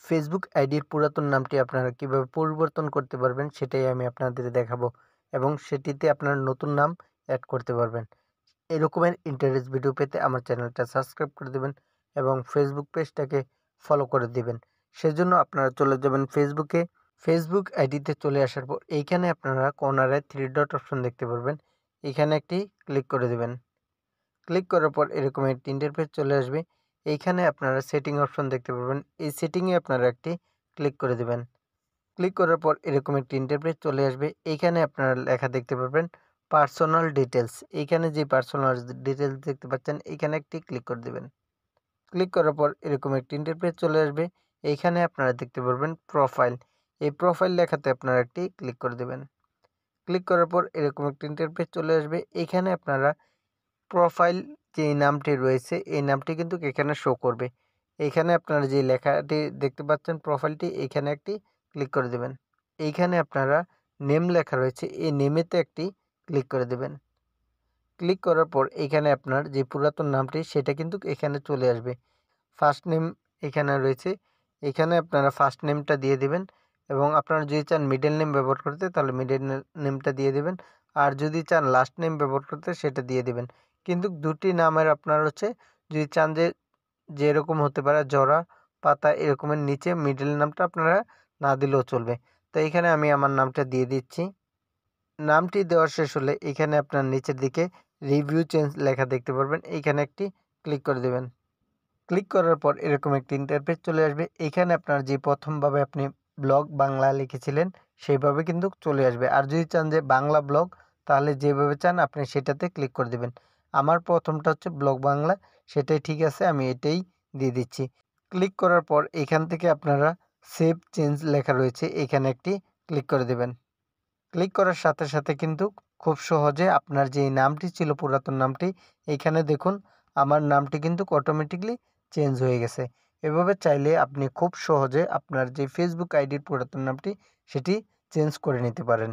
Facebook আইডির পুরাতন নামটি আপনারা কিভাবে পরিবর্তন করতে পারবেন সেটাই আমি আপনাদের দেখাবো এবং সেটিতে আপনার নতুন নাম অ্যাড করতে পারবেন। এরকমের ইন্টারেস্ট ভিডিও পেতে আমার চ্যানেলটা সাবস্ক্রাইব করে দেবেন এবং ফেসবুক পেজটাকে ফলো করে দিবেন। সেজন্য আপনারা চলে যাবেন ফেসবুকে। ফেসবুক আইডিতে চলে আসার পর এইখানে আপনারা কর্নারে 3 ডট অপশন দেখতে পারবেন। এখানে একটি ক্লিক করে দিবেন। ক্লিক করার পর এরকম একটি ইন্টারফেস চলে আসবে। এইখানে আপনারা সেটিং অপশন দেখতে পারবেন। এই সেটিংয়ে আপনারা একটি ক্লিক করে দিবেন। ক্লিক করার পর এরকম একটি ইন্টারফেস চলে আসবে। এইখানে আপনারা লেখা দেখতে পারবেন পার্সোনাল ডিটেলস। এইখানে যে পার্সোনাল ডিটেলস দেখতে পাচ্ছেন এইখানে একটি ক্লিক করে দিবেন। ক্লিক করার পর এরকম একটি ইন্টারফেস চলে আসবে। এইখানে আপনারা দেখতে পারবেন প্রোফাইল। এই প্রোফাইল লেখাতে আপনারা একটি ক্লিক করে দেবেন। ক্লিক করার পর এরকম একটি ইন্টারফেস চলে আসবে। এইখানে আপনারা প্রোফাইল যে নামটি রয়েছে এই নামটি কিন্তু এখানে শো করবে। এইখানে আপনারা যে লেখাটি দেখতে পাচ্ছেন প্রোফাইলটি এখানে একটি ক্লিক করে দেবেন। এইখানে আপনারা নেম লেখা রয়েছে এই নেমেতে একটি ক্লিক করে দেবেন। ক্লিক করার পর এখানে আপনার যে পুরাতন নামটি সেটা কিন্তু এখানে চলে আসবে। ফার্স্ট নেম এখানে রয়েছে, এখানে আপনারা ফার্স্ট নেমটা দিয়ে দিবেন এবং আপনারা যদি চান মিডল নেম ব্যবহার করতে তাহলে মিডল নেমটা দিয়ে দিবেন, আর যদি চান লাস্ট নেম ব্যবহার করতে সেটা দিয়ে দিবেন। কিন্তু দুটি নামের আপনার হচ্ছে যদি চান যে যেরকম হতে পারে জরা পাতা এরকমের নিচে মিডল নামটা আপনারা না দিলেও চলবে। তো এখানে আমি আমার নামটা দিয়ে দিচ্ছি। নামটি দেওয়া শেষ হলে এখানে আপনার নিচের দিকে রিভিউ চেঞ্জ লেখা দেখতে পারবেন, এইখানে একটি ক্লিক করে দেবেন। ক্লিক করার পর এরকম একটি ইন্টারফেস চলে আসবে। এইখানে আপনার যে প্রথমভাবে আপনি ব্লগ বাংলা লিখেছিলেন সেইভাবে কিন্তু চলে আসবে, আর যদি চান যে বাংলা ব্লগ তাহলে যেভাবে চান আপনি সেটাতে ক্লিক করে দেবেন। আমার প্রথমটা হচ্ছে ব্লগ বাংলা, সেটাই ঠিক আছে, আমি এটাই দিয়ে দিচ্ছি। ক্লিক করার পর এখান থেকে আপনারা সেভ চেঞ্জ লেখা রয়েছে এখানে একটি ক্লিক করে দেবেন। ক্লিক করার সাথে সাথে কিন্তু খুব সহজে আপনার যে নামটি ছিল পুরাতন নামটি এইখানে দেখুন আমার নামটি কিন্তু অটোমেটিকলি চেঞ্জ হয়ে গেছে। এভাবে চাইলে আপনি খুব সহজে আপনার যে ফেসবুক আইডির পুরাতন নামটি সেটি চেঞ্জ করে নিতে পারেন।